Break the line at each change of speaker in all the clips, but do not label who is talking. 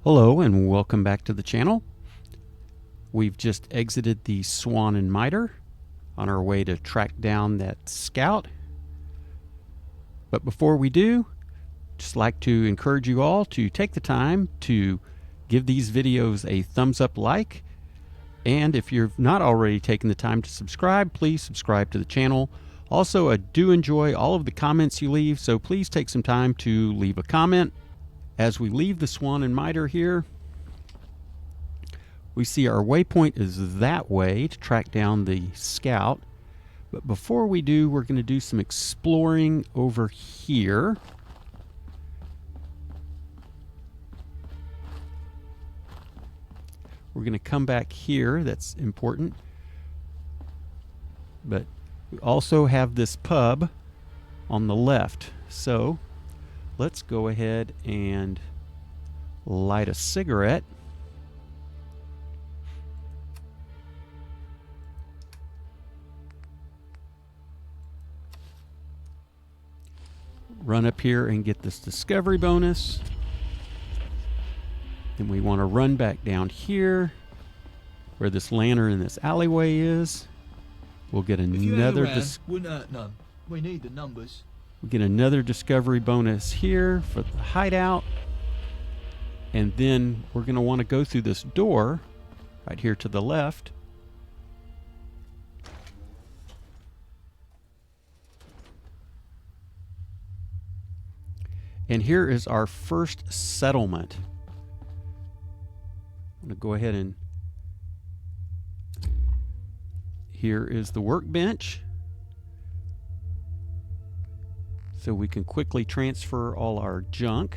Hello and welcome back to the channel. We've just exited the Swan Mitre on our way to track down that scout. But before we do, just like to encourage you all to take the time to give these videos a thumbs up like. And if you've not already taken the time to subscribe, please subscribe to the channel. Also, I do enjoy all of the comments you leave, so please take some time to leave a comment. As we leave the Swan Mitre here, we see our waypoint is that way to track down the scout. But before we do, we're going to do some exploring over here. We're going to come back here. That's important. But we also have this pub on the left. So let's go ahead and light a cigarette. Run up here and get this discovery bonus. Then we want to run back down here where this lantern in this alleyway is. We'll get another
wouldn't hurt none. We need the numbers.
We get another discovery bonus here for the hideout. And then we're going to want to go through this door right here to the left. And here is our first settlement. I'm going to go ahead and here is the workbench. So we can quickly transfer all our junk.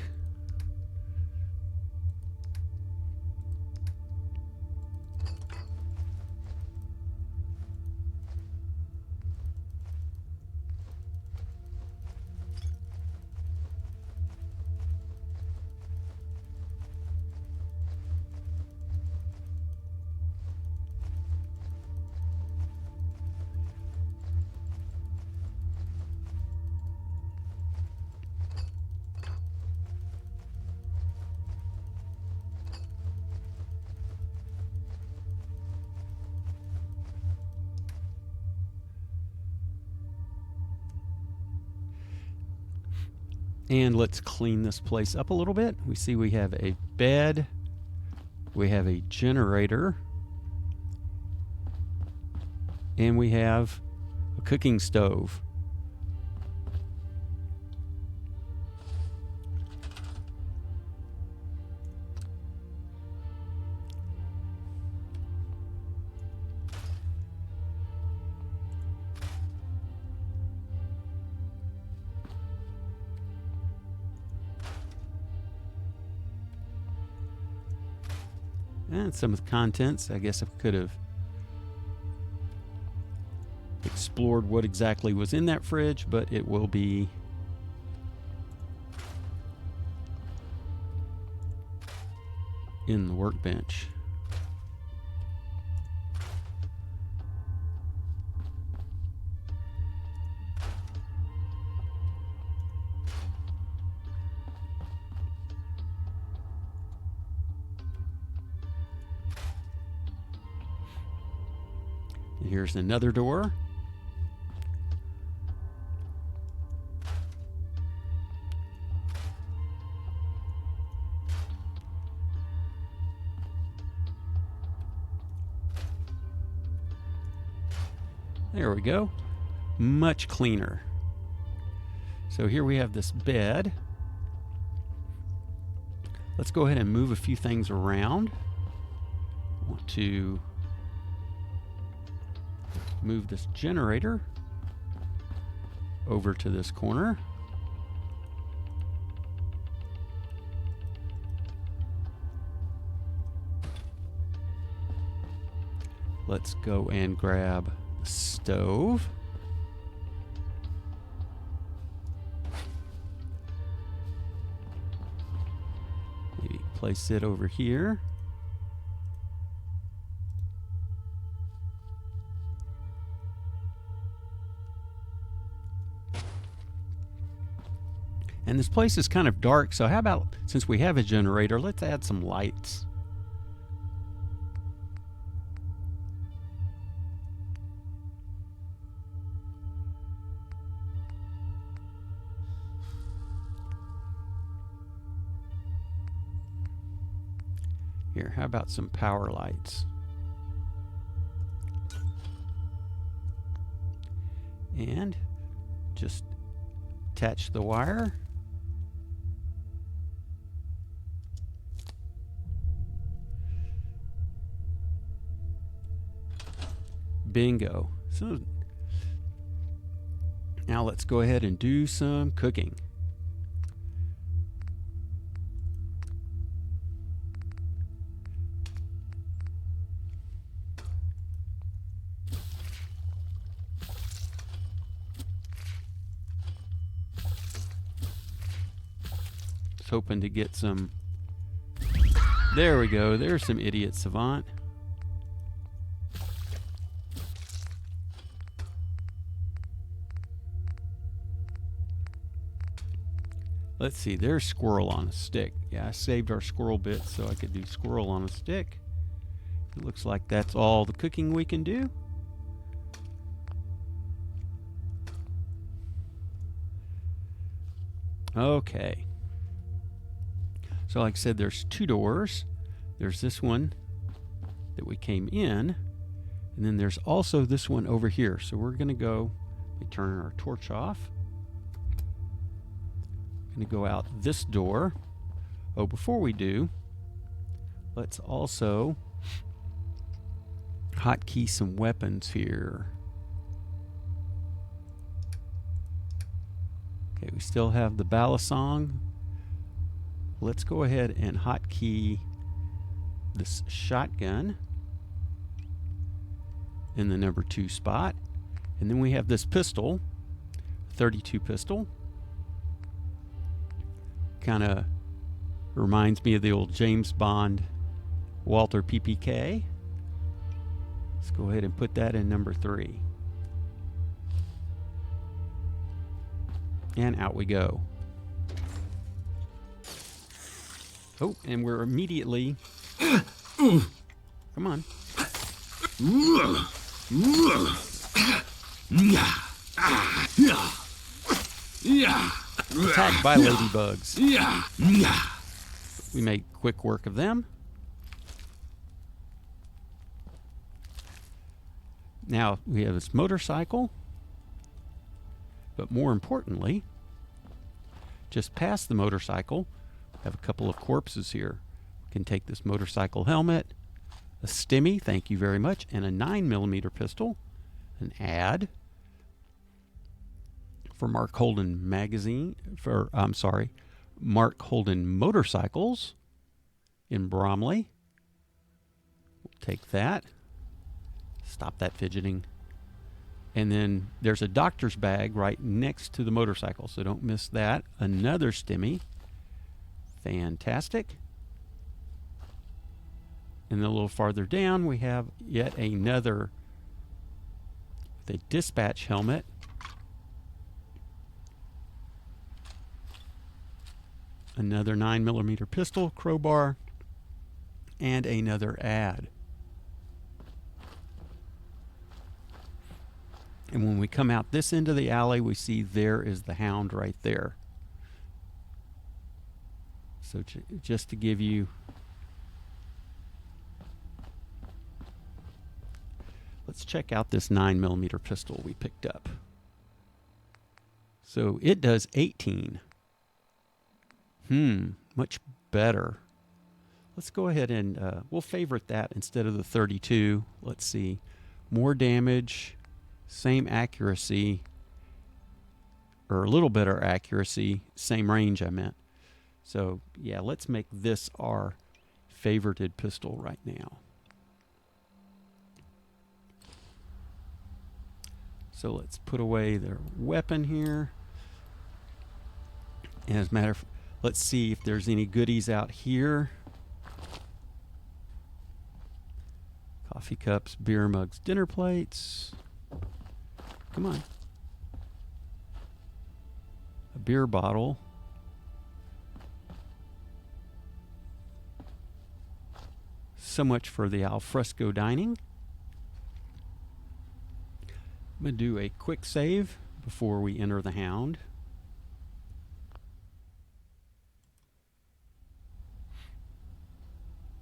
And let's clean this place up a little bit. We see we have a bed, we have a generator, and we have a cooking stove. And some of the contents, I guess I could have explored what exactly was in that fridge, but it will be in the workbench. Here's another door. There we go. Much cleaner. So here we have this bed. Let's go ahead and move a few things around. I want to move this generator over to this corner. Let's go and grab the stove. Maybe place it over here. And this place is kind of dark, so how about, since we have a generator, let's add some lights. Here, how about some power lights? And just attach the wire. Bingo. So now let's go ahead and do some cooking. Just hoping to get some. There we go. There's some idiot savant. Let's see, there's squirrel on a stick. Yeah, I saved our squirrel bit so I could do squirrel on a stick. It looks like that's all the cooking we can do. Okay. So like I said, there's two doors. There's this one that we came in, and then there's also this one over here. So we're going to go, let me turn our torch off. Going to go out this door. Oh, before we do, let's also hotkey some weapons here. Okay, we still have the balisong. Let's go ahead and hotkey this shotgun in the number 2 spot. And then we have this pistol, 32 pistol. Kind of reminds me of the old James Bond Walter PPK. Let's go ahead and put that in number 3. And out we go. Oh, and we're immediately... Come on. Attacked by ladybugs. We made quick work of them. Now we have this motorcycle, but more importantly, just past the motorcycle, we have a couple of corpses here. We can take this motorcycle helmet, a stimmy, thank you very much, and a 9mm pistol, an ad for Mark Holden magazine, Mark Holden motorcycles in Bromley. We'll take that. Stop that fidgeting. And then there's a doctor's bag right next to the motorcycle, so don't miss that. Another stimmy. Fantastic. And then a little farther down, we have yet another, the dispatch helmet. Another 9mm pistol, crowbar, and another ad. And when we come out this end of the alley, we see there is the Hound right there. So just to give you... Let's check out this 9mm pistol we picked up. So it does 18. Much better. Let's go ahead and we'll favorite that instead of the 32. Let's see. More damage, same accuracy, or a little better accuracy, same range I meant. So yeah, let's make this our favorited pistol right now. So let's put away their weapon here. And as a matter of fact, let's see if there's any goodies out here. Coffee cups, beer mugs, dinner plates. Come on. A beer bottle. So much for the alfresco dining. I'm going to do a quick save before we enter the Hound.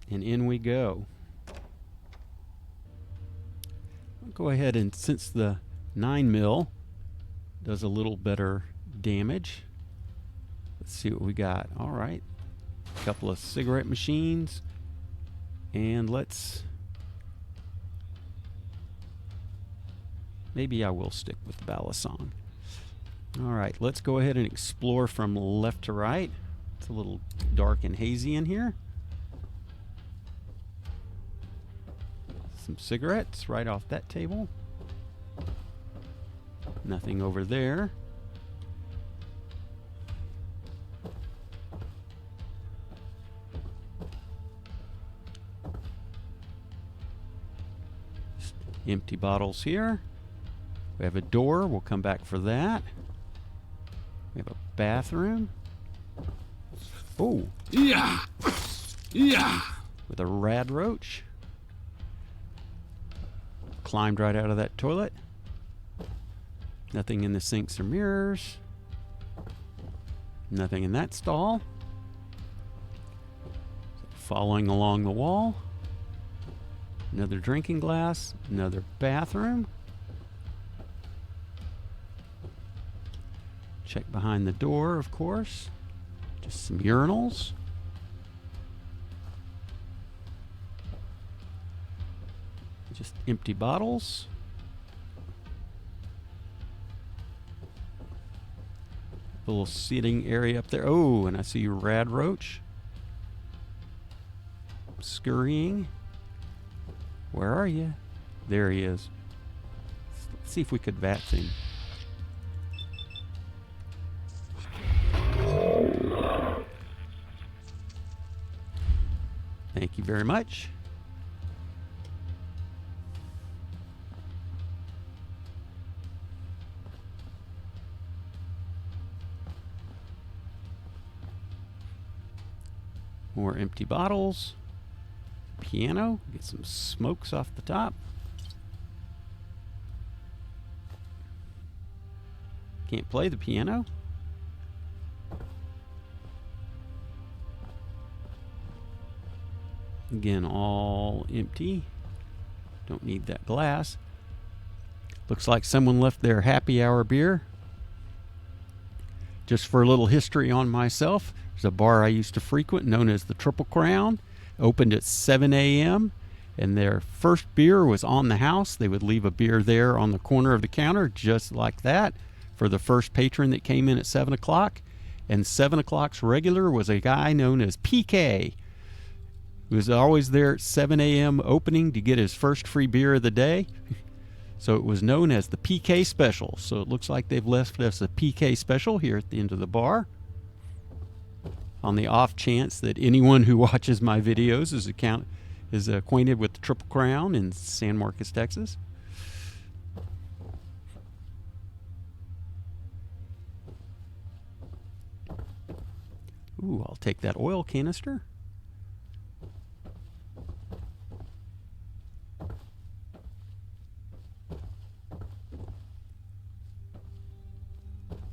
And in we go. I'll go ahead and, since the 9mm does a little better damage, let's see what we got. All right, a couple of cigarette machines, and maybe I will stick with Balisong. All right, let's go ahead and explore from left to right. It's a little dark and hazy in here. Some cigarettes right off that table. Nothing over there. Just empty bottles here. We have a door. We'll come back for that. We have a bathroom. Oh.
Yeah. Yeah.
With a rad roach. Climbed right out of that toilet. Nothing in the sinks or mirrors. Nothing in that stall. Following along the wall. Another drinking glass. Another bathroom. Check behind the door, of course. Just some urinals. Just empty bottles. A little seating area up there. Oh, and I see a rad roach scurrying. Where are you? There he is. Let's see if we could vat him. Thank you very much. More empty bottles. Piano. Get some smokes off the top. Can't play the piano. Again, all empty. Don't need that glass. Looks like someone left their happy hour beer. Just for a little history on myself, there's a bar I used to frequent known as the Triple Crown. Opened at 7 a.m. and their first beer was on the house. They would leave a beer there on the corner of the counter just like that for the first patron that came in at 7 o'clock. And 7 o'clock's regular was a guy known as PK. He was always there at 7 a.m. opening to get his first free beer of the day. So it was known as the PK Special. So it looks like they've left us a PK Special here at the end of the bar. On the off chance that anyone who watches my videos is acquainted with the Triple Crown in San Marcos, Texas. Ooh, I'll take that oil canister.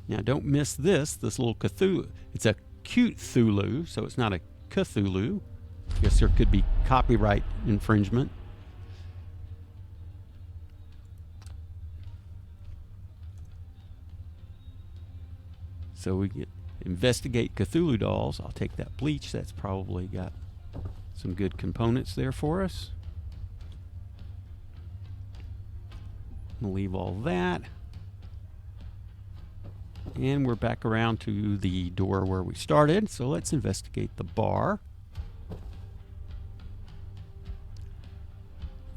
Now don't miss this little Cthulhu. It's a cute Thulu, so it's not a Cthulhu. I guess there could be copyright infringement. So we get investigate Cthulhu dolls. I'll take that bleach. That's probably got some good components there for us. We'll leave all that. And we're back around to the door where we started. So let's investigate the bar.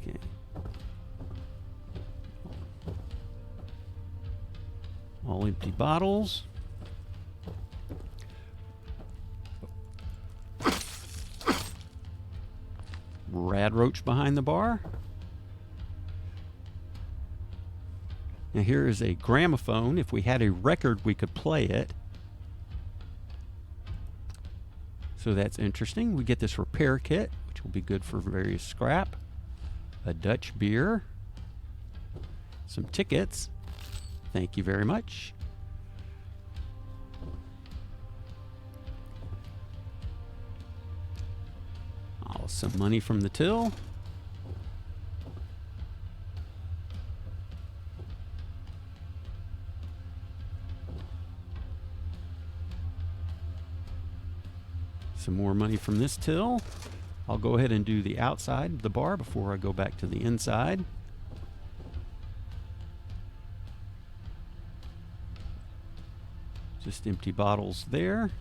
Okay. All empty bottles. Rad roach behind the bar. Now here is a gramophone. If we had a record, we could play it. So that's interesting. We get this repair kit, which which will be good for various scrap. A Dutch beer. Some tickets. Thank you very much. Oh, some money from the till. Some more money from this till. I'll go ahead and do the outside of the bar before I go back to the inside. Just empty bottles there.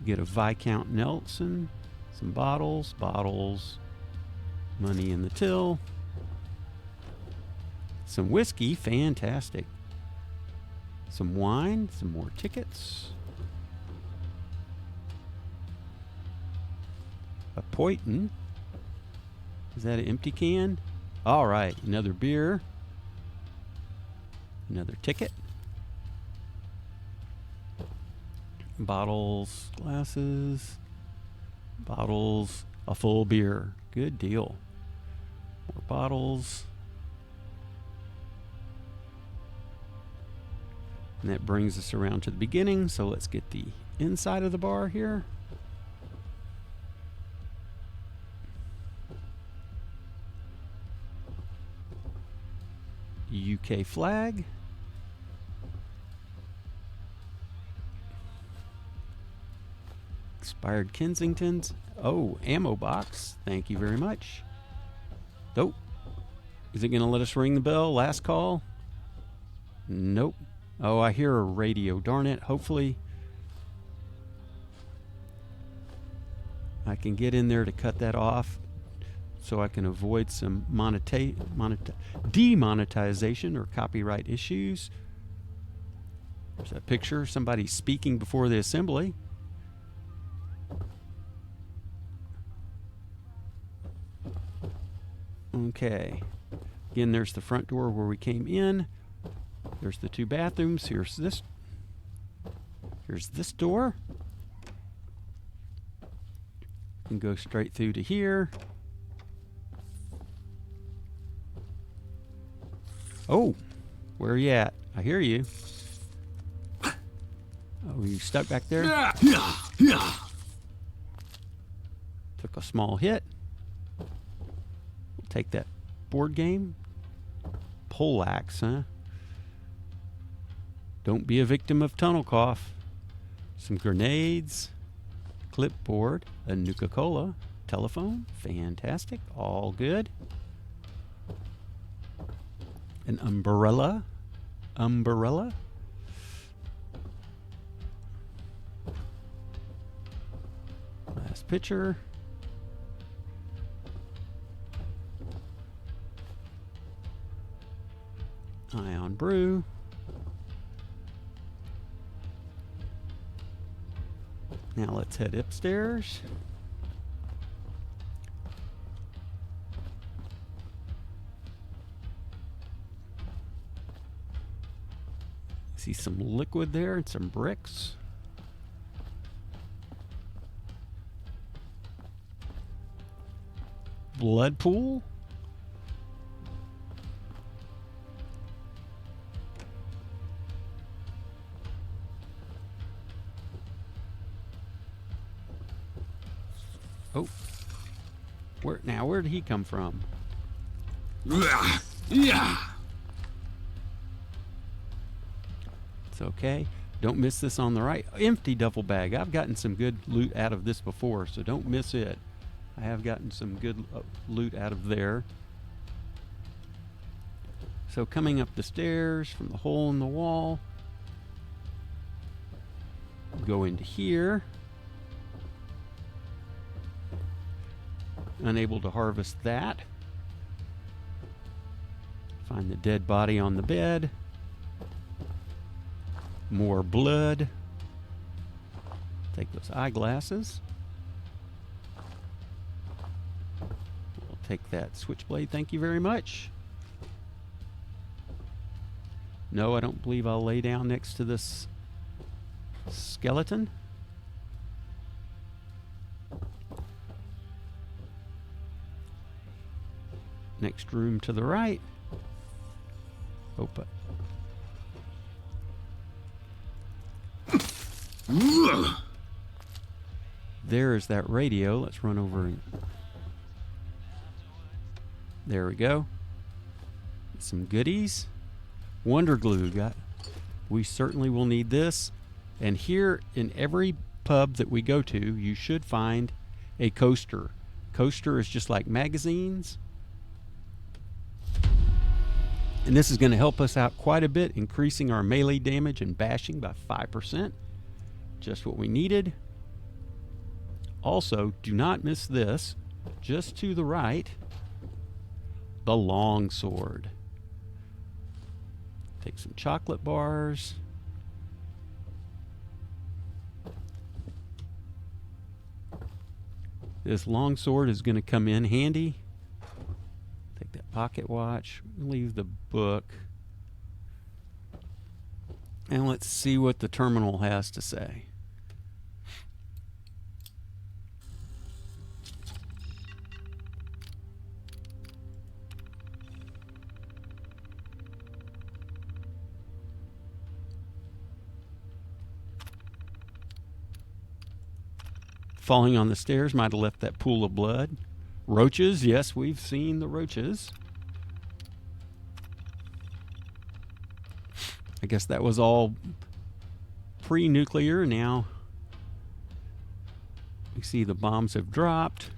Get a Viscount Nelson, some bottles, money in the till. Some whiskey, fantastic. Some wine, some more tickets. A Poyton. Is that an empty can? All right, another beer. Another ticket. Bottles, glasses, bottles, a full beer. Good deal. More bottles. And that brings us around to the beginning. So let's get the inside of the bar here. UK flag. Expired Kensingtons. Oh, ammo box. Thank you very much. Oh, is it going to let us ring the bell? Last call? Nope. Oh, I hear a radio. Darn it. Hopefully I can get in there to cut that off so I can avoid some demonetization or copyright issues. There's a picture. Somebody speaking before the assembly. Okay. Again, there's the front door where we came in. There's the two bathrooms. Here's this door. You can go straight through to here. Oh, where are you at? I hear you. Oh, you stuck back there? Took a small hit. We'll take that board game. Poleaxe, huh? Don't be a victim of tunnel cough. Some grenades. Clipboard. A Nuka-Cola. Telephone. Fantastic. All good. An umbrella. Last picture. Ion brew. Now let's head upstairs. See some liquid there and some bricks. Blood pool. Oh. Where did he come from?
Yeah.
It's okay. Don't miss this on the right. Empty duffel bag. I've gotten some good loot out of this before, so don't miss it. I have gotten some good loot out of there. So coming up the stairs from the hole in the wall, go into here. Unable to harvest that. Find the dead body on the bed. More blood. Take those eyeglasses. We'll take that switchblade. Thank you very much. No, I don't believe I'll lay down next to this skeleton. Next room to the right. Open. There is that radio. Let's run over and... There we go. Some goodies. Wonder glue. We certainly will need this. And here in every pub that we go to, you should find a coaster. Coaster is just like magazines. And this is going to help us out quite a bit, increasing our melee damage and bashing by 5%. Just what we needed. Also, do not miss this. Just to the right, the long sword. Take some chocolate bars. This long sword is going to come in handy. Take that pocket watch. Leave the book. And let's see what the terminal has to say. Falling on the stairs might have left that pool of blood. Roaches, yes, we've seen the roaches. I guess that was all pre-nuclear. Now we see the bombs have dropped.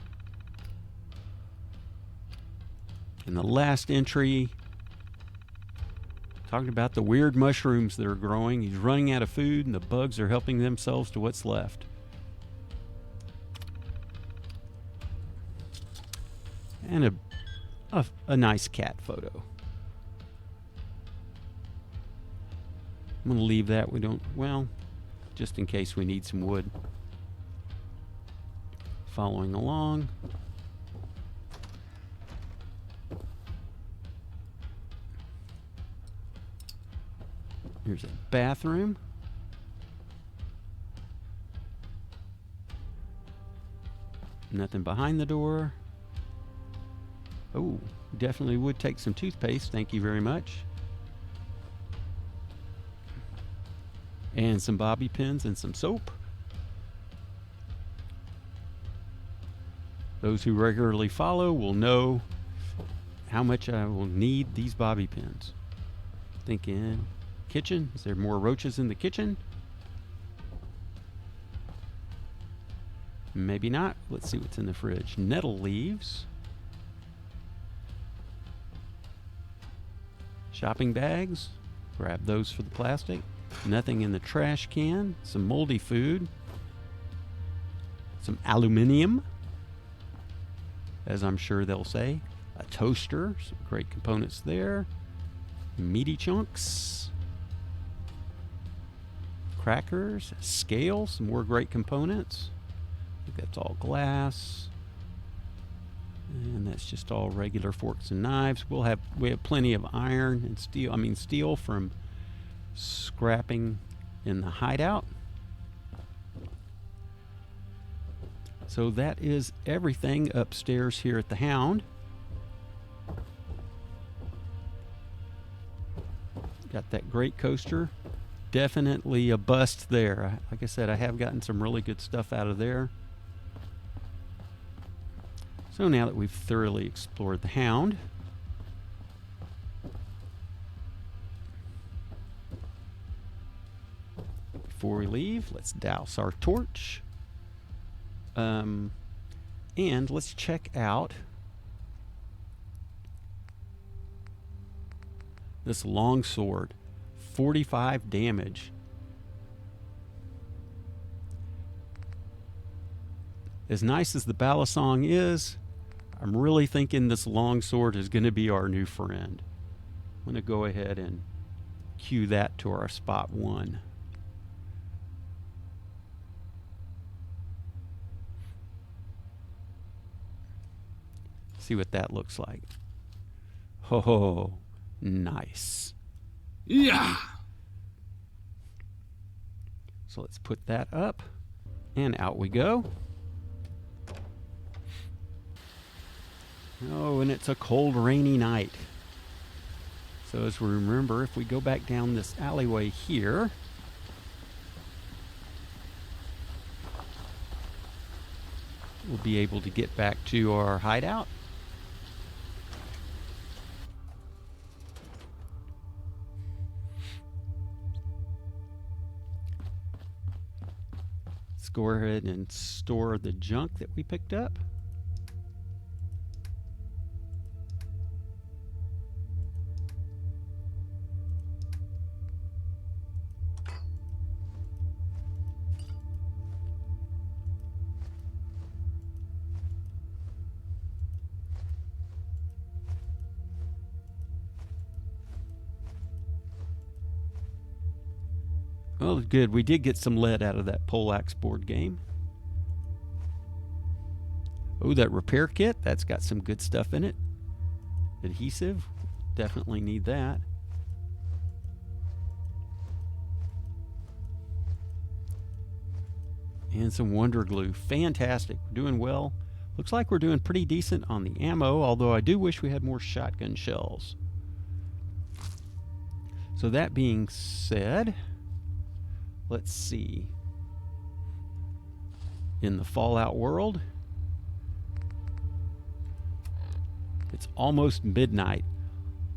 And the last entry, talking about the weird mushrooms that are growing. He's running out of food and the bugs are helping themselves to what's left. And a nice cat photo. I'm going to leave that. Just in case we need some wood. Following along. Here's a bathroom. Nothing behind the door. Oh, definitely would take some toothpaste. Thank you very much. And some bobby pins and some soap. Those who regularly follow will know how much I will need these bobby pins. Thinking kitchen. Is there more roaches in the kitchen? Maybe not. Let's see what's in the fridge. Nettle leaves. Shopping bags, grab those for the plastic. Nothing in the trash can. Some moldy food. Some aluminium, as I'm sure they'll say. A toaster, some great components there. Meaty chunks. Crackers, scale, some more great components. I think that's all glass. And that's just all regular forks and knives. We have plenty of iron and steel. Steel from scrapping in the hideout. So that is everything upstairs here at the Hound. Got that great coaster. Definitely a bust there. Like I said, I have gotten some really good stuff out of there. So now that we've thoroughly explored the Hound, before we leave, let's douse our torch. And let's check out this longsword. 45 damage. As nice as the balisong is, I'm really thinking this longsword is going to be our new friend. I'm going to go ahead and cue that to our spot 1. See what that looks like. Oh, nice.
Yeah.
So let's put that up, and out we go. Oh, and it's a cold, rainy night. So as we remember, if we go back down this alleyway here, we'll be able to get back to our hideout. Let's go ahead and store the junk that we picked up. Oh, good. We did get some lead out of that poleaxe board game. Oh, that repair kit. That's got some good stuff in it. Adhesive. Definitely need that. And some Wonder Glue. Fantastic. We're doing well. Looks like we're doing pretty decent on the ammo, although I do wish we had more shotgun shells. So that being said, let's see. In the Fallout world, it's almost midnight.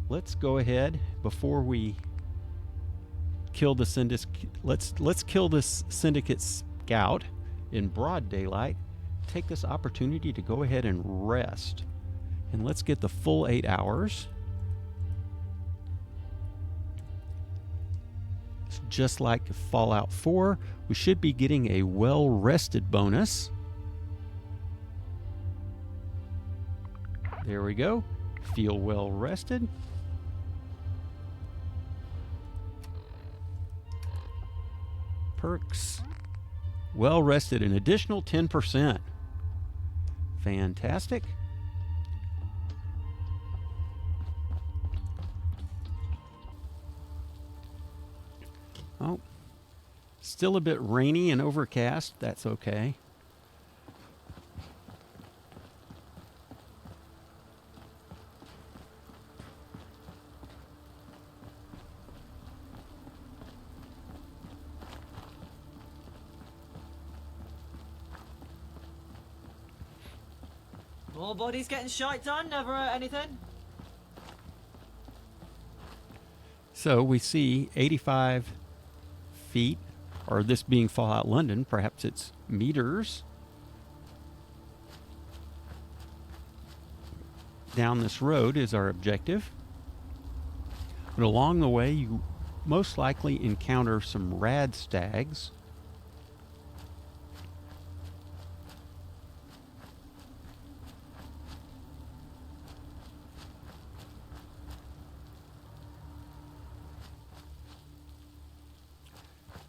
Let's go ahead before we kill the let's kill this syndicate scout in broad daylight. Take this opportunity to go ahead and rest. And let's get the full 8 hours. Just like Fallout 4, we should be getting a well-rested bonus. There we go. Feel well-rested. Perks. Well-rested, an additional 10%. Fantastic. Oh, still a bit rainy and overcast. That's okay.
More bodies getting shite on, never anything.
So we see 85 feet, or this being Fallout London, perhaps it's meters. Down this road is our objective. But along the way, you most likely encounter some rad stags.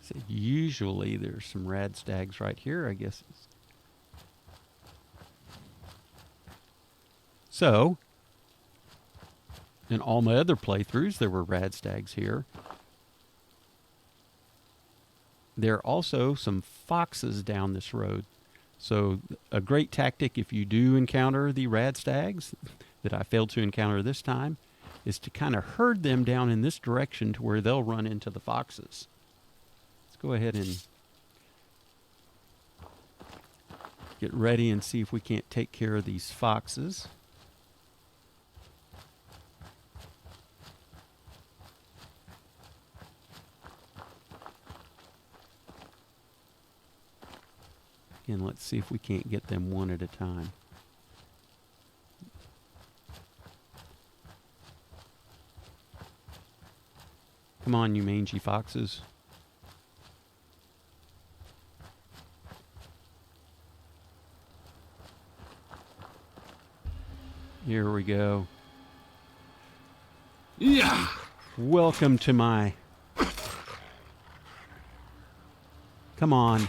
So usually there's some rad stags right here, I guess. So, in all my other playthroughs, there were rad stags here. There are also some foxes down this road. So a great tactic if you do encounter the rad stags that I failed to encounter this time is to kind of herd them down in this direction to where they'll run into the foxes. Let's go ahead and get ready and see if we can't take care of these foxes. And let's see if we can't get them one at a time. Come on, you mangy foxes. Here we go.
Yeah.
Welcome to my... Come on.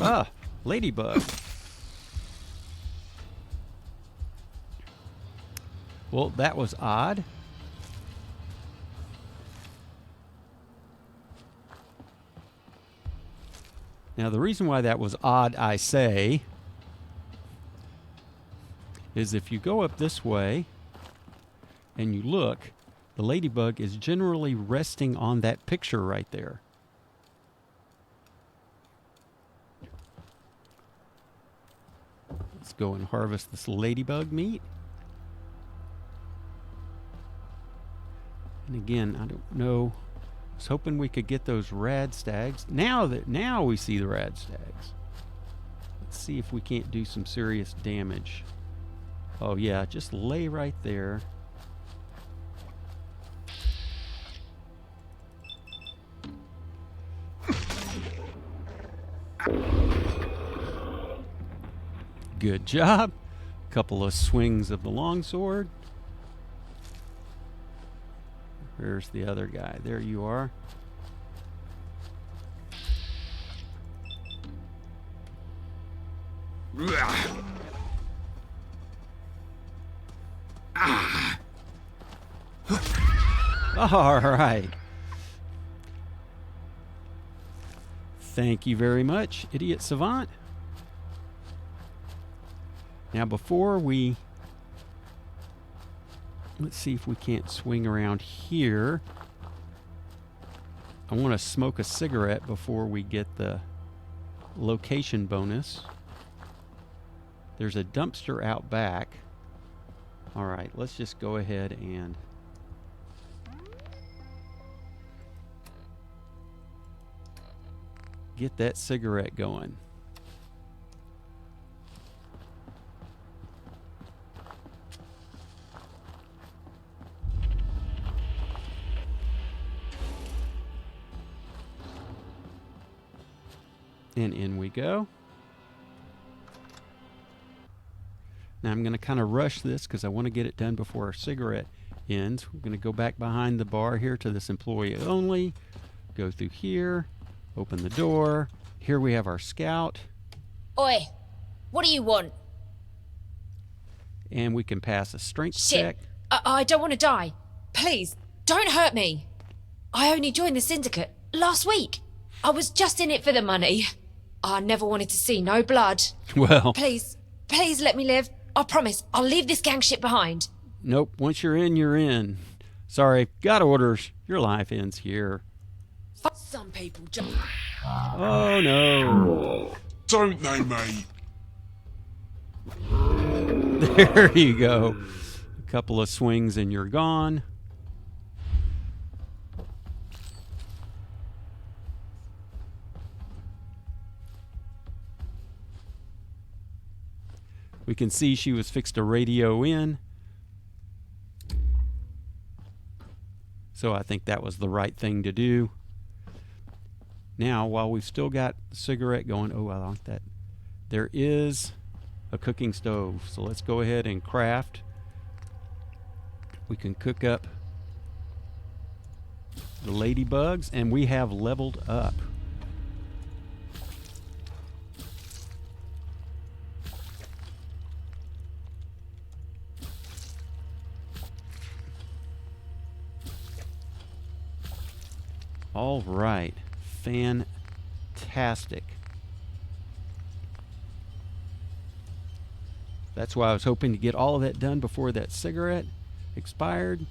Ah, ladybug. Well, that was odd. Now, the reason why that was odd, I say, is if you go up this way and you look, the ladybug is generally resting on that picture right there. Let's go and harvest this ladybug meat. And again, I don't know. I was hoping we could get those rad stags. Now we see the rad stags. Let's see if we can't do some serious damage. Oh yeah, just lay right there. Good job. Couple of swings of the longsword. Where's the other guy? There you are. All right. Thank you very much, Idiot Savant. Now before we... Let's see if we can't swing around here. I want to smoke a cigarette before we get the location bonus. There's a dumpster out back. All right, let's just go ahead and... get that cigarette going. And in we go. Now I'm going to kind of rush this because I want to get it done before our cigarette ends. We're going to go back behind the bar here to this employee only. Go through here. Open the door. Here we have our scout.
Oi, what do you want?
And we can pass a strength check.
Shit, I don't want to die. Please, don't hurt me. I only joined the syndicate last week. I was just in it for the money. I never wanted to see no blood.
Well...
Please let me live. I promise, I'll leave this gang shit behind.
Nope, once you're in, you're in. Sorry, got orders. Your life ends here.
Some people just...
Oh, no.
Don't they, mate?
There you go. A couple of swings and you're gone. We can see she was fixed a radio in. So I think that was the right thing to do. Now, while we've still got the cigarette going, oh, I like that. There is a cooking stove. So let's go ahead and craft. We can cook up the ladybugs, and we have leveled up. All right. Fantastic. That's why I was hoping to get all of that done before that cigarette expired.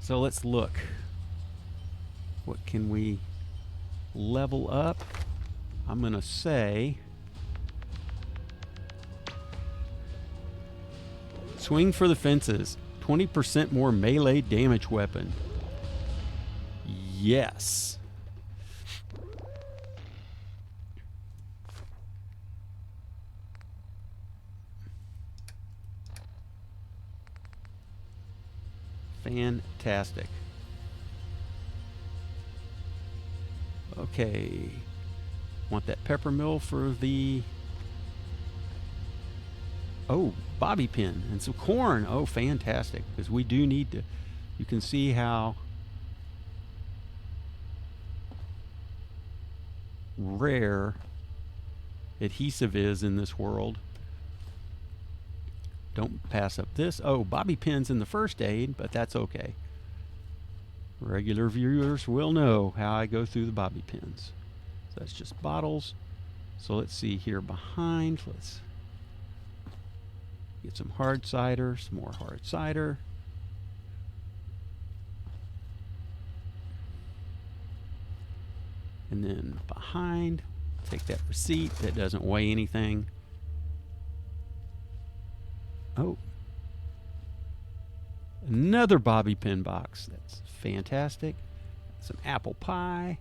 So let's look. What can we level up? I'm going to say swing for the fences. 20% more melee damage weapon. Yes. Fantastic. Okay. Want that pepper mill for the... Oh, bobby pin and some corn. Oh, fantastic. Because we do need to... You can see how rare adhesive is in this world. Don't pass up this. Oh, bobby pins in the first aid, but that's okay. Regular viewers will know how I go through the bobby pins. That's just bottles. So let's see here behind. Let's get some hard cider, some more hard cider. And then behind, take that receipt that doesn't weigh anything. Oh. Another bobby pin box. That's fantastic. Some apple pie.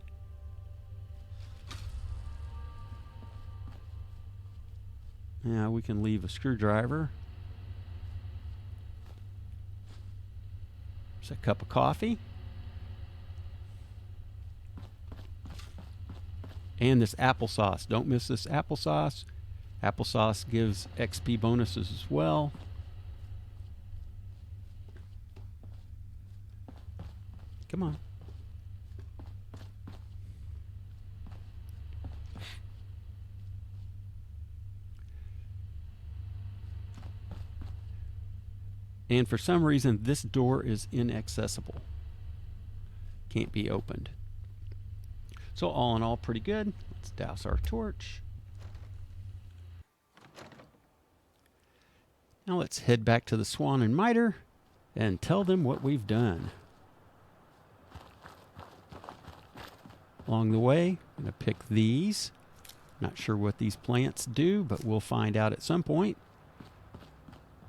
Now we can leave a screwdriver. There's a cup of coffee. And this applesauce. Don't miss this applesauce. Applesauce gives XP bonuses as well. Come on. And for some reason, this door is inaccessible. Can't be opened. So all in all, pretty good. Let's douse our torch. Now let's head back to the Swan and Mitre and tell them what we've done. Along the way, I'm going to pick these. Not sure what these plants do, but we'll find out at some point.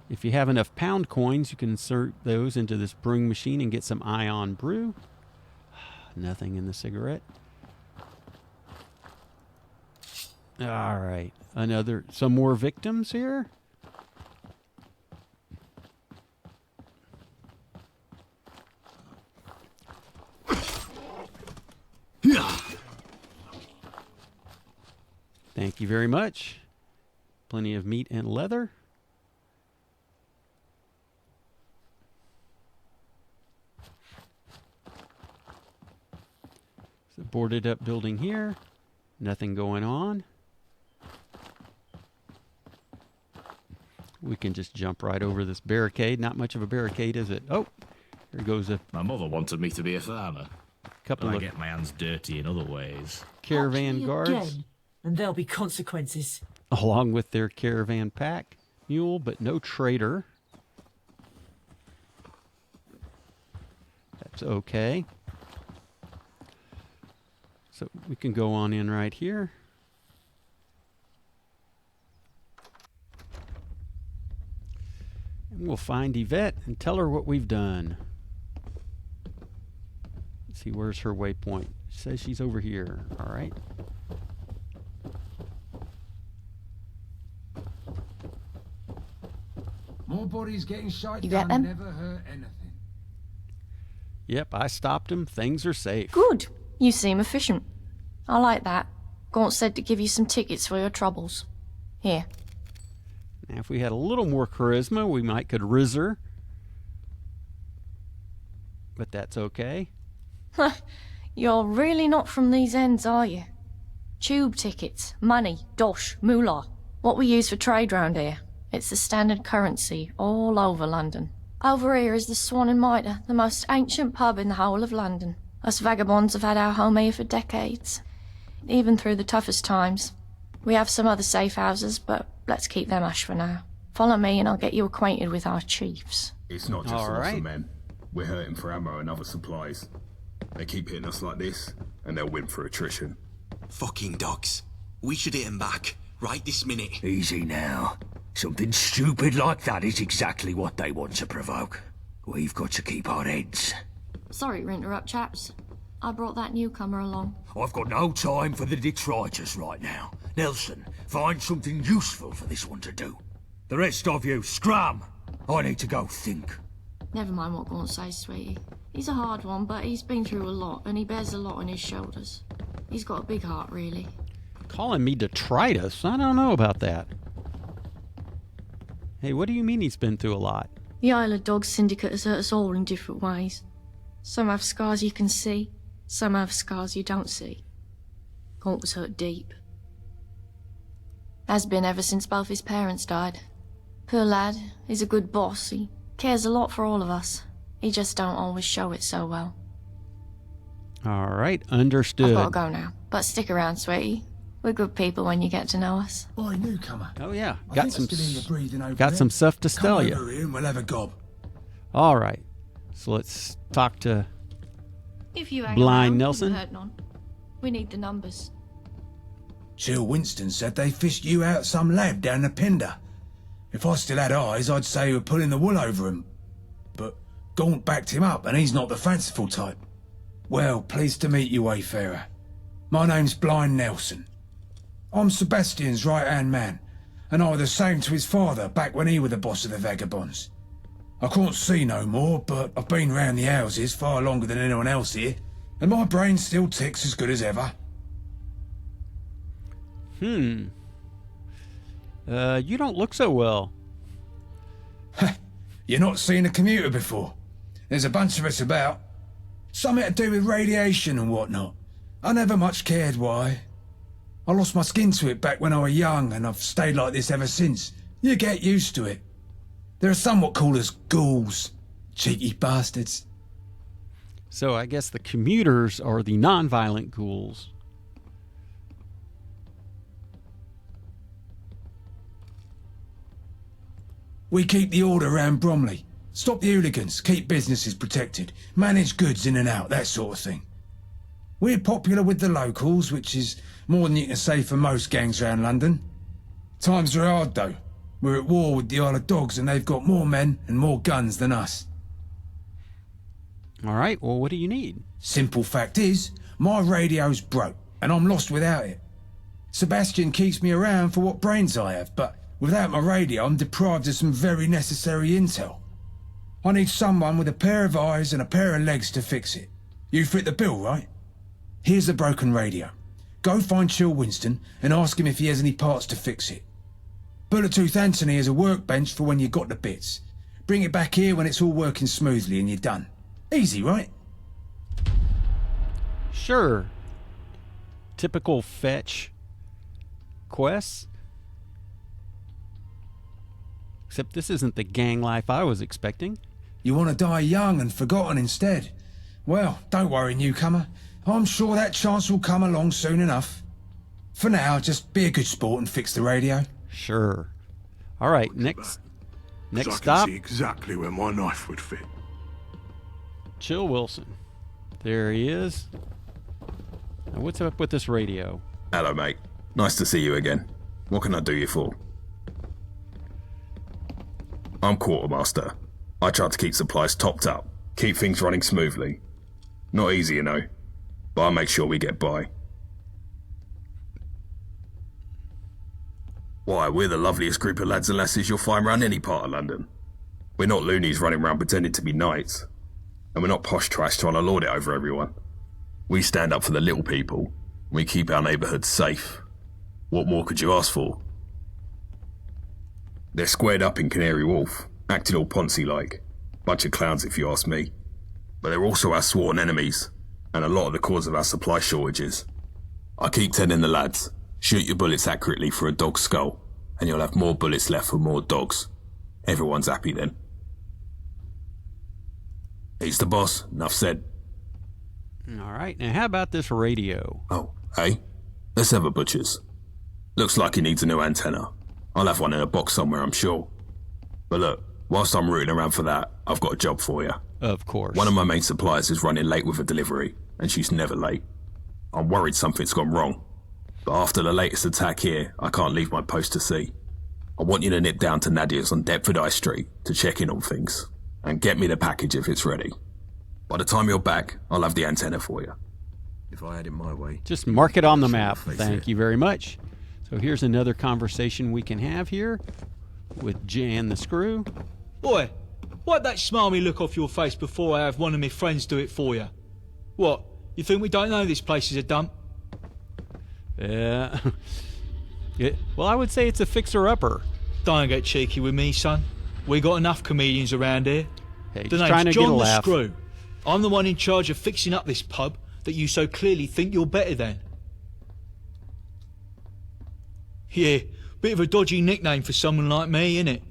If you have enough pound coins, you can insert those into this brewing machine and get some ion brew. Nothing in the cigarette. All right, some more victims here. Thank you very much. Plenty of meat and leather. It's a boarded up building here. Nothing going on. We can just jump right over this barricade. Not much of a barricade, is it? Oh, here goes a
My mother wanted me to be a farmer.
couple
But I
of
get my hands dirty in other ways.
caravan
Actually,
guards,
again, and there'll be consequences.
along with their caravan pack mule, but no trader. That's okay. So we can go on in right here. And we'll find Yvette and tell her what we've done. Let's see, where's her waypoint? She says she's over here. All right.
More bodies getting shot
You get
down
them?
never hurt anything.
Yep, I stopped him. Things are safe.
Good. You seem efficient. I like that. Gaunt said to give you some tickets for your troubles. Here.
Now, if we had a little more charisma, we might could riz her. But that's okay.
You're really not from these ends, are you? Tube tickets, money, dosh, moolah. What we use for trade round here. It's the standard currency all over London. Over here is the Swan and Mitre, the most ancient pub in the whole of London. Us vagabonds have had our home here for decades, even through the toughest times. We have some other safe houses, but let's keep them hush for now. Follow me and I'll get you acquainted with our chiefs.
It's not just
All
for us
right.
men. We're hurting for ammo and other supplies. They keep hitting us like this, and they'll win for attrition.
Fucking dogs. We should hit 'em back, right this minute.
Easy now. Something stupid like that is exactly what they want to provoke. We've got to keep our heads.
Sorry to interrupt, chaps. I brought that newcomer along.
I've got no time for the detritus right now. Nelson, find something useful for this one to do. The rest of you, scram! I need to go think.
Never mind what Gaunt says, sweetie. He's a hard one, but he's been through a lot, and he bears a lot on his shoulders. He's got a big heart, really.
Calling me detritus? I don't know about that. Hey, what do you mean he's been through a lot?
The Isle of Dogs Syndicate has hurt us all in different ways. Some have scars you can see, some have scars you don't see. Gaunt was hurt deep. Has been ever since both his parents died. Poor lad, he's a good boss. He cares a lot for all of us. He just don't always show it so well.
All right,
I've
understood.
got to go now. But stick around, sweetie. We're good people when you get to know us.
Boy, newcomer.
Oh yeah,
I
got
think
some
I'm still in the breathing over
got
there.
some stuff to tell
Come
you.
over here and we'll have a gob.
All right, so let's talk to.
If you hang
Blind
around,
Nelson?
you'll hurt none. We need the numbers.
Chill Winston said they fished you out some lad down the Pinder. If I still had eyes, I'd say you were pulling the wool over him. But Gaunt backed him up, and he's not the fanciful type. Well, pleased to meet you, Wayfarer. My name's Blind Nelson. I'm Sebastian's right-hand man, and I was the same to his father back when he was the boss of the vagabonds. I can't see no more, but I've been round the houses far longer than anyone else here, and my brain still ticks as good as ever.
You don't look so well.
You're not seen a commuter before. There's a bunch of us about. Something to do with radiation and whatnot. I never much cared why. I lost my skin to it back when I was young, and I've stayed like this ever since. You get used to it. There are somewhat called as ghouls. Cheeky bastards.
So I guess the commuters are the non-violent ghouls.
We keep the order round Bromley. Stop the hooligans, keep businesses protected, manage goods in and out, that sort of thing. We're popular with the locals, which is more than you can say for most gangs around London. Times are hard though. We're at war with the Isle of Dogs and they've got more men and more guns than us.
All right, well, what do you need?
Simple fact is, my radio's broke and I'm lost without it. Sebastian keeps me around for what brains I have, but without my radio I'm deprived of some very necessary intel. I need someone with a pair of eyes and a pair of legs to fix it. You fit the bill, right? Here's the broken radio. Go find Chill Winston and ask him if he has any parts to fix it. Bullet-Tooth Anthony has a workbench for when you got the bits. Bring it back here when it's all working smoothly and you're done. Easy, right?
Sure. Typical fetch quests. Except this isn't the gang life I was expecting.
You want to die young and forgotten instead? Well, don't worry, newcomer. I'm sure that chance will come along soon enough. For now, just be a good sport and fix the radio.
Sure. All right, next
I can
stop.
see exactly where my knife would fit.
Chill Wilson. There he is. Now what's up with this radio?
Hello, mate. Nice to see you again. What can I do you for? I'm quartermaster. I try to keep supplies topped up, keep things running smoothly. Not easy, you know, but I make sure we get by. Why, we're the loveliest group of lads and lasses you'll find round any part of London. We're not loonies running around pretending to be knights. And we're not posh trash trying to lord it over everyone. We stand up for the little people, and we keep our neighbourhoods safe. What more could you ask for? They're squared up in Canary Wharf, acting all poncy-like. Bunch of clowns if you ask me. But they're also our sworn enemies, and a lot of the cause of our supply shortages. I keep telling the lads, shoot your bullets accurately for a dog's skull, and you'll have more bullets left for more dogs. Everyone's happy then. He's the boss, enough said.
All right, now how about this radio?
Oh, hey? Let's have a butcher's. Looks like he needs a new antenna. I'll have one in a box somewhere, I'm sure. But look, whilst I'm rooting around for that, I've got a job for you.
Of course.
One of my main suppliers is running late with a delivery, and she's never late. I'm worried something's gone wrong. But after the latest attack here, I can't leave my post to see. I want you to nip down to Nadia's on Deptford High Street to check in on things, and get me the package if it's ready. By the time you're back, I'll have the antenna for you. If I had it my way...
Just mark it on the map. Thank you very much. So here's another conversation we can have here with Jan the Screw.
Boy, wipe that smarmy look off your face before I have one of my friends do it for you. What, you think we don't know this place is a dump?
Yeah. Well, I would say it's a fixer-upper.
Don't get cheeky with me, son. We got enough comedians around here.
Hey,
The
just
name's
trying to get a
John the
laugh.
Screw. I'm the one in charge of fixing up this pub that you so clearly think you're better than. Yeah, bit of a dodgy nickname for someone like me, innit?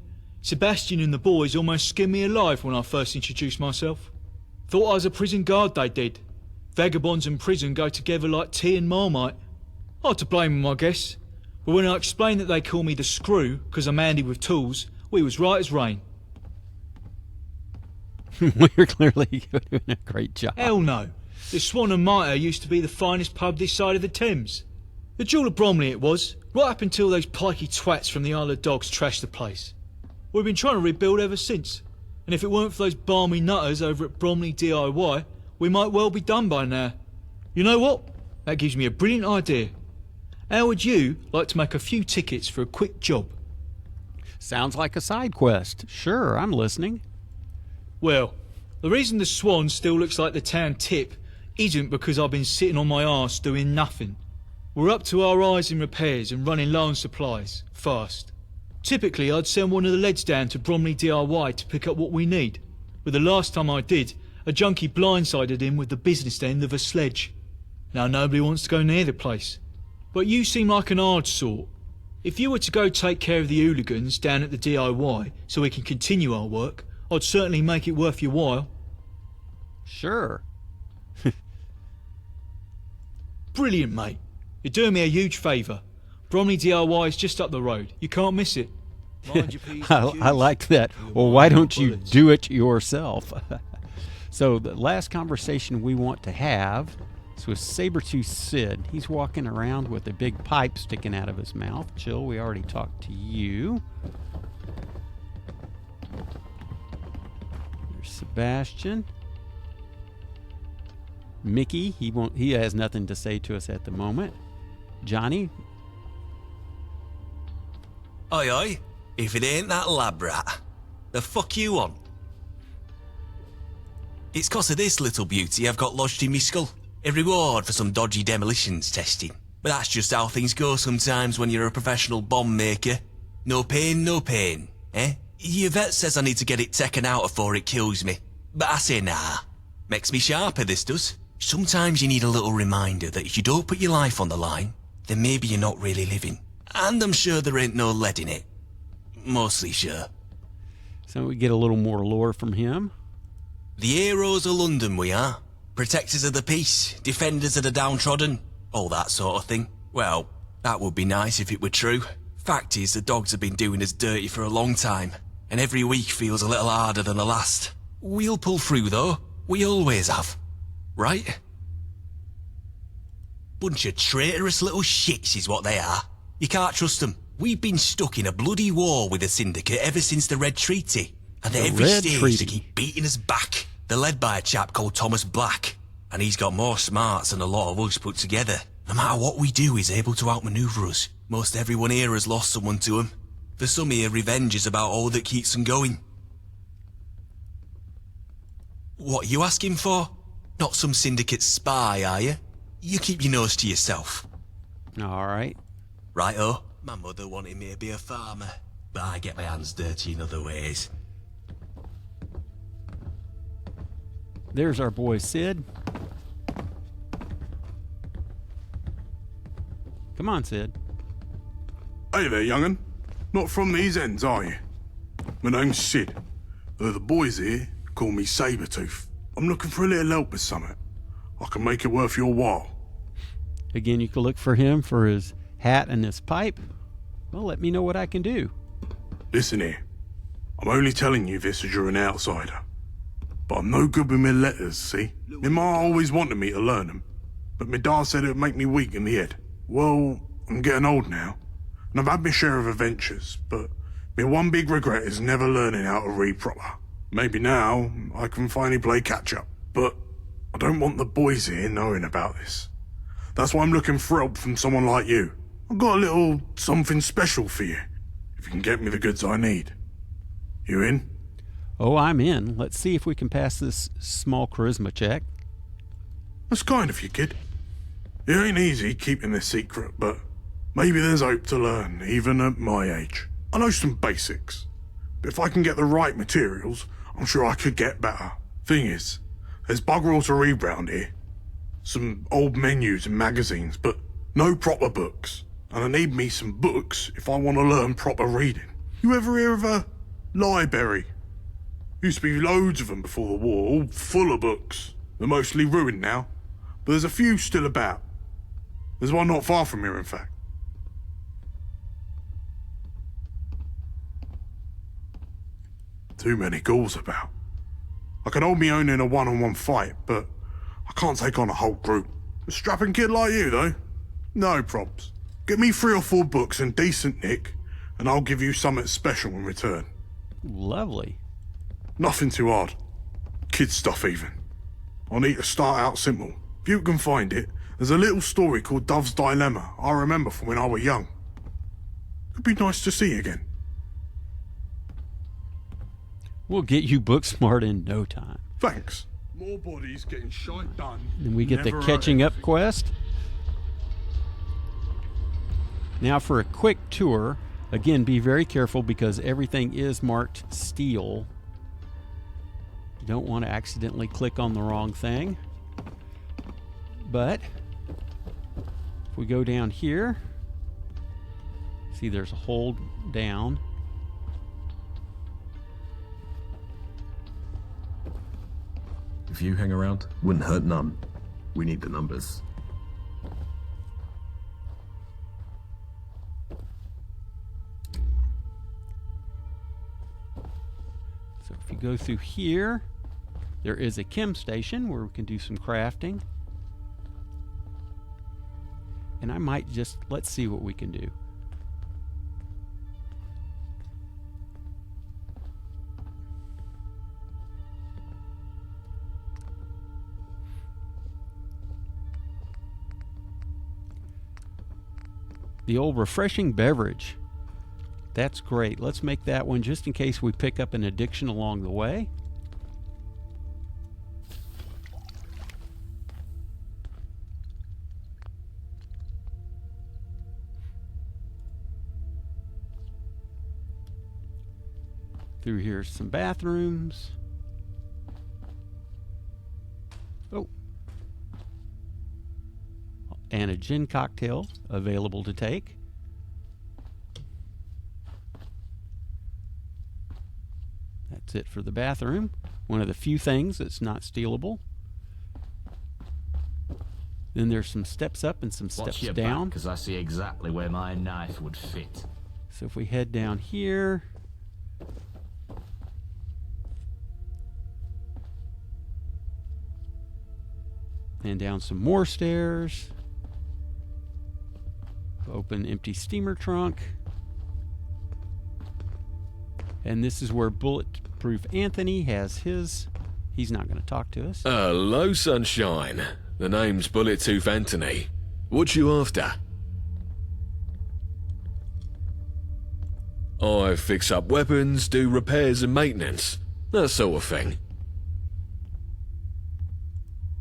Sebastian and the boys almost skinned me alive when I first introduced myself. Thought I was a prison guard, they did. Vagabonds and prison go together like tea and marmite. Hard to blame them, I guess. But when I explained that they call me the Screw because I'm handy with tools, we was right as rain.
We're clearly doing a great job.
Hell no. The Swan Mitre used to be the finest pub this side of the Thames. The Jewel of Bromley it was, right up until those pikey twats from the Isle of Dogs trashed the place. We've been trying to rebuild ever since, and if it weren't for those balmy nutters over at Bromley DIY, we might well be done by now. You know what? That gives me a brilliant idea. How would you like to make a few tickets for a quick job?
Sounds like a side quest. Sure, I'm listening.
Well, the reason the Swan still looks like the town tip isn't because I've been sitting on my arse doing nothing. We're up to our eyes in repairs and running low on supplies, fast. Typically I'd send one of the leads down to Bromley DIY to pick up what we need, but the last time I did, a junkie blindsided him with the business end of a sledge. Now nobody wants to go near the place. But you seem like an hard sort. If you were to go take care of the hooligans down at the DIY so we can continue our work, I'd certainly make it worth your while.
Sure.
Brilliant, mate. You're doing me a huge favour. Bromley DIY is just up the road. You can't miss it. Mind your P's and Q's.
I like that. Well, why don't you do it yourself? So the last conversation we want to have is with Sabretooth Sid. He's walking around with a big pipe sticking out of his mouth. Jill, we already talked to you. There's Sebastian. Mickey, he has nothing to say to us at the moment. Johnny.
Oi, oi. If it ain't that lab rat, the fuck you on? It's 'cause of this little beauty I've got lodged in me skull. A reward for some dodgy demolitions testing. But that's just how things go sometimes when you're a professional bomb maker. No pain, eh? Your vet says I need to get it taken out before it kills me. But I say nah. Makes me sharper, this does. Sometimes you need a little reminder that if you don't put your life on the line, then maybe you're not really living. And I'm sure there ain't no lead in it. Mostly sure.
So we get a little more lore from him.
The heroes of London we are. Protectors of the peace, defenders of the downtrodden, all that sort of thing. Well, that would be nice if it were true. Fact is, the dogs have been doing us dirty for a long time, and every week feels a little harder than the last. We'll pull through though. We always have. Right? Bunch of traitorous little shits is what they are. You can't trust them. We've been stuck in a bloody war with the Syndicate ever since the Red Treaty. And at every stage they keep beating us back. They're led by a chap called Thomas Black. And he's got more smarts than a lot of us put together. No matter what we do, he's able to outmaneuver us. Most everyone here has lost someone to him. For some here, revenge is about all that keeps them going. What are you asking for? Not some Syndicate spy, are you? You keep your nose to yourself.
All right.
Right-o. My mother wanted me to be a farmer, but I get my hands dirty in other ways.
There's our boy Sid. Come on, Sid.
Hey there, young'un. Not from these ends, are you? My name's Sid. The boys here call me Sabretooth. I'm looking for a little help with something. I can make it worth your while.
Again, you can look for him for his hat and his pipe. Well, let me know what I can do.
Listen here. I'm only telling you this as you're an outsider. But I'm no good with my letters, see? My ma always wanted me to learn them. But my dad said it'd make me weak in the head. Well, I'm getting old now. And I've had my share of adventures, but my one big regret is never learning how to read proper. Maybe now I can finally play catch-up. But I don't want the boys here knowing about this. That's why I'm looking for help from someone like you. I've got a little something special for you, if you can get me the goods I need. You in?
Oh, I'm in. Let's see if we can pass this small charisma check.
That's kind of you, kid. It ain't easy keeping this secret, but maybe there's hope to learn, even at my age. I know some basics, but if I can get the right materials, I'm sure I could get better. Thing is, there's bugger all to read round here. Some old menus and magazines, but no proper books. And I need me some books if I want to learn proper reading. You ever hear of a library? Used to be loads of them before the war, all full of books. They're mostly ruined now. but there's a few still about. There's one not far from here, in fact. Too many ghouls about. I can hold me own in a one-on-one fight, but I can't take on a whole group. A strapping kid like you, though? No probs. Get me 3 or 4 books and decent nick, and I'll give you something special in return.
Lovely.
Nothing too hard. Kid stuff, even. I need to start out simple. If you can find it, there's a little story called Dove's Dilemma I remember from when I was young. It'd be nice to see again.
We'll get you book smart in no time.
Thanks. More bodies getting shite done.
And we get the
Never
catching
hurt
up quest. Now for a quick tour. Again, be very careful because everything is marked steel. You don't want to accidentally click on the wrong thing. But if we go down here, see there's a hold down.
If you hang around, wouldn't hurt none. We need the numbers.
So if you go through here, there is a chem station where we can do some crafting. And I might just, let's see what we can do. The old refreshing beverage. That's great. Let's make that one just in case we pick up an addiction along the way. Through here, some bathrooms. Oh. And a gin cocktail available to take. That's it for the bathroom. One of the few things that's not stealable. Then there's some steps up and some steps down.
Because I see exactly where my knife would fit.
So if we head down here, and down some more stairs. Open empty steamer trunk. And this is where Bulletproof Anthony has his. He's not going to talk to us.
Hello, sunshine. The name's Bulletproof Anthony. What you after? I fix up weapons, do repairs and maintenance. That sort of thing.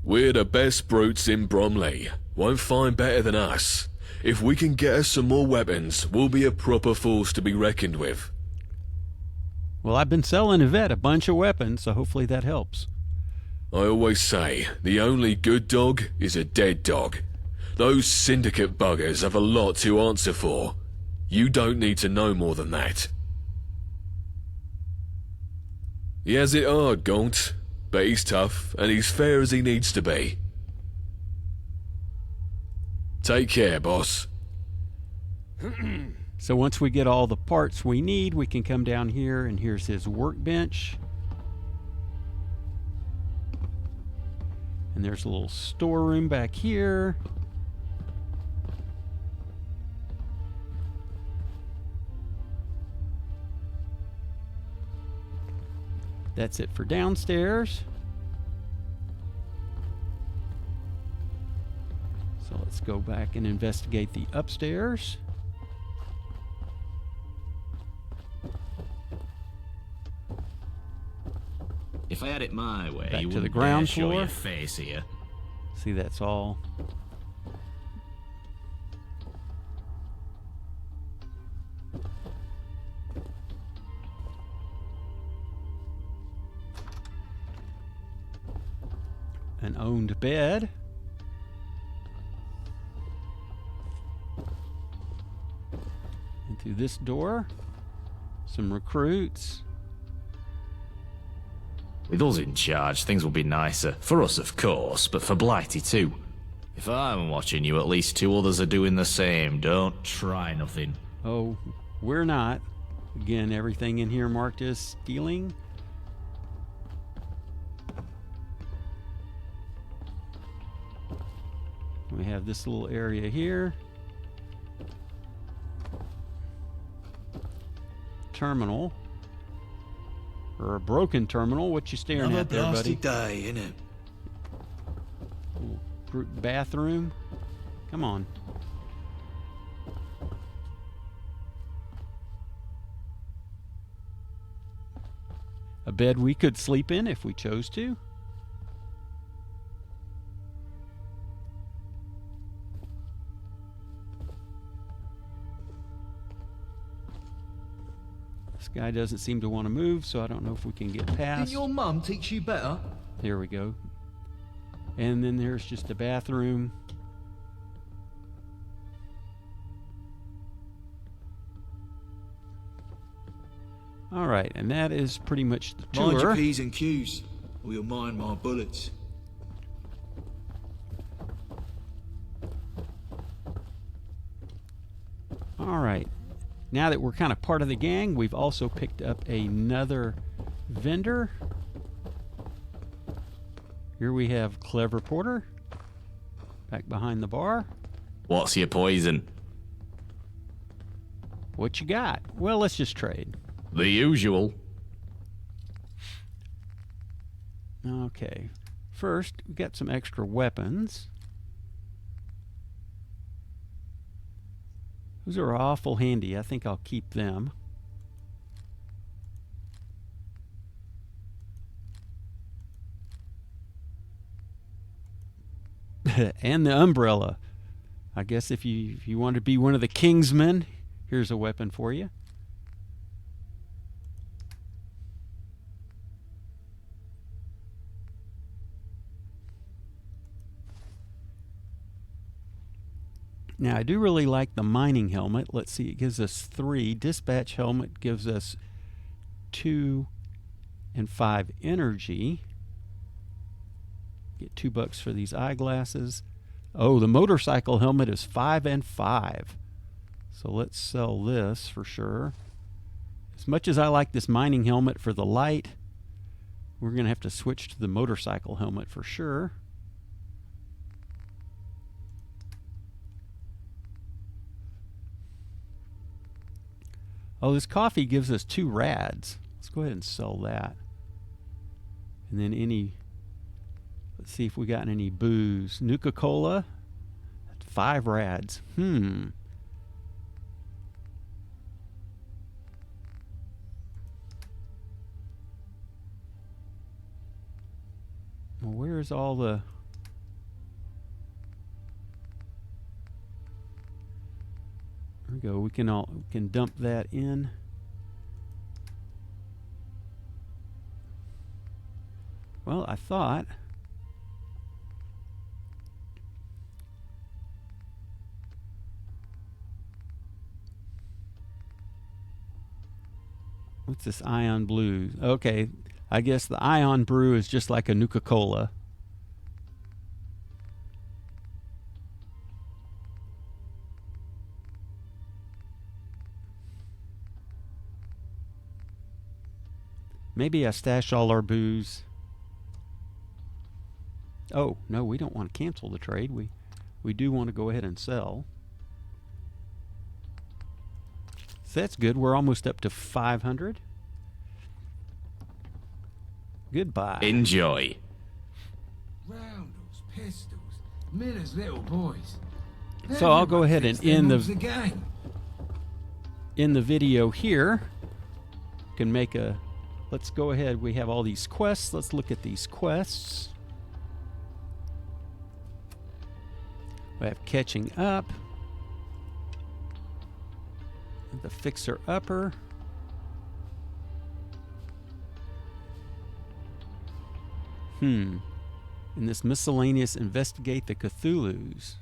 We're the best brutes in Bromley. Won't find better than us. If we can get us some more weapons, we'll be a proper force to be reckoned with.
Well, I've been selling Yvette a bunch of weapons, so hopefully that helps.
I always say, the only good dog is a dead dog. Those syndicate buggers have a lot to answer for. You don't need to know more than that. He has it hard, Cont, but he's tough and he's fair as he needs to be. Take care, boss.
So once we get all the parts we need, we can come down here, and here's his workbench. And there's a little storeroom back here. That's it for downstairs. So let's go back and investigate the upstairs.
If I had it my way,
Back
you
to the
wouldn't
ground
dare show
floor.
your face here.
See, that's all. An owned bed. And through this door, some recruits.
With us in charge, things will be nicer. For us, of course, but for Blighty too. If I'm watching you, at least 2 others are doing the same. Don't try nothing.
Oh, we're not. Again, everything in here marked as stealing. We have this little area here. Terminal. Or a broken terminal. What you staring
Another
at there, buddy?
blasted day, innit?
Group bathroom. Come on. A bed we could sleep in if we chose to. This guy doesn't seem to want to move, so I don't know if we can get past.
Didn't your mum teach you better?
Here we go. And then there's just a bathroom. All right, and that is pretty much the tour.
Mind your P's and Q's, or you'll mind my bullets.
All right. Now that we're kind of part of the gang, we've also picked up another vendor. Here we have Clever Porter, back behind the bar.
What's your poison?
What you got? Well, let's just trade.
The usual.
Okay. First, we got some extra weapons. Those are awful handy. I think I'll keep them. And the umbrella. I guess if you want to be one of the Kingsmen, here's a weapon for you. Now, I do really like the mining helmet. Let's see, it gives us 3. Dispatch helmet gives us 2 and 5 energy. Get $2 for these eyeglasses. Oh, the motorcycle helmet is 5 and 5. So let's sell this for sure. As much as I like this mining helmet for the light, we're going to have to switch to the motorcycle helmet for sure. Oh, this coffee gives us 2 rads. Let's go ahead and sell that. And then let's see if we got any booze. Nuka-Cola, 5 rads. Well, where's all the... There we go. We can dump that in. Well, I thought what's this Ion Blue? Okay, I guess the Ion Brew is just like a Nuka-Cola. Maybe I stash all our booze. Oh, no, we don't want to cancel the trade. We do want to go ahead and sell. So that's good. We're almost up to 500. Goodbye.
Enjoy.
Roundels, pistols, Miller's little boys.
So I'll go ahead and end the
game.
In the video here. Can make a... Let's go ahead. We have all these quests. Let's look at these quests. We have Catching Up. The Fixer Upper. In this miscellaneous, investigate the Cthulhus.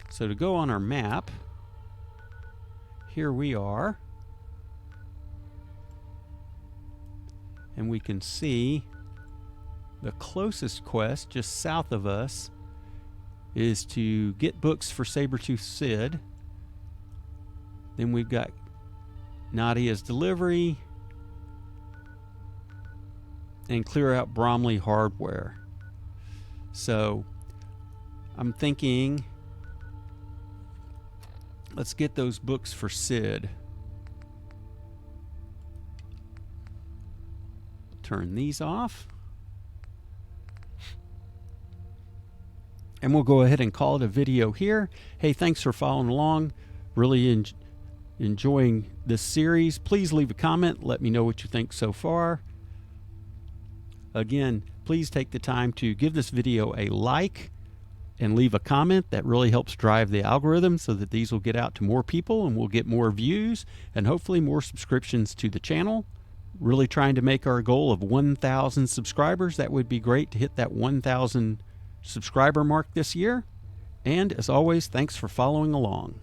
So to go on our map, here we are. And we can see the closest quest just south of us is to get books for Sabretooth Sid. Then we've got Nadia's delivery and clear out Bromley hardware. So I'm thinking, let's get those books for Sid. Turn these off. And we'll go ahead and call it a video here. Hey, thanks for following along. Really enjoying this series. Please leave a comment. Let me know what you think so far. Again, please take the time to give this video a like and leave a comment. That really helps drive the algorithm so that these will get out to more people and we'll get more views and hopefully more subscriptions to the channel. Really trying to make our goal of 1,000 subscribers. That would be great to hit that 1,000 subscriber mark this year. And as always, thanks for following along.